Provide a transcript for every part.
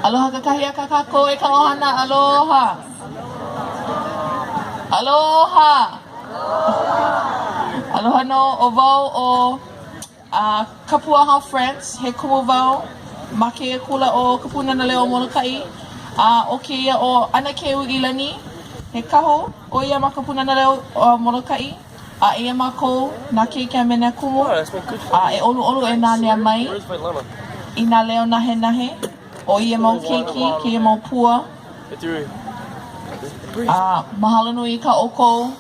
Aloha kakahia kakako e ka ohana. Aloha. Aloha. Aloha no o wau o Kapuaha Friends. He kumu wau. Ma ke kula o kapuna na leo Molokai. O ke ia o Ana Keu Ilani. He kaho o ia ma kapuna na leo Molokai. Ia ma kou na ke kia mena kumu. E olu olu e nā nea mai. I nā leo nahe nahe. O ia mau keiki, ke ia mau pua. Mahalo nui ka oko.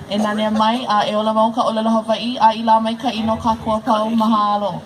E nā nea mai, e ola mau ka olelo Hawaii. I la mai ka ino ka kua pau. Mahalo.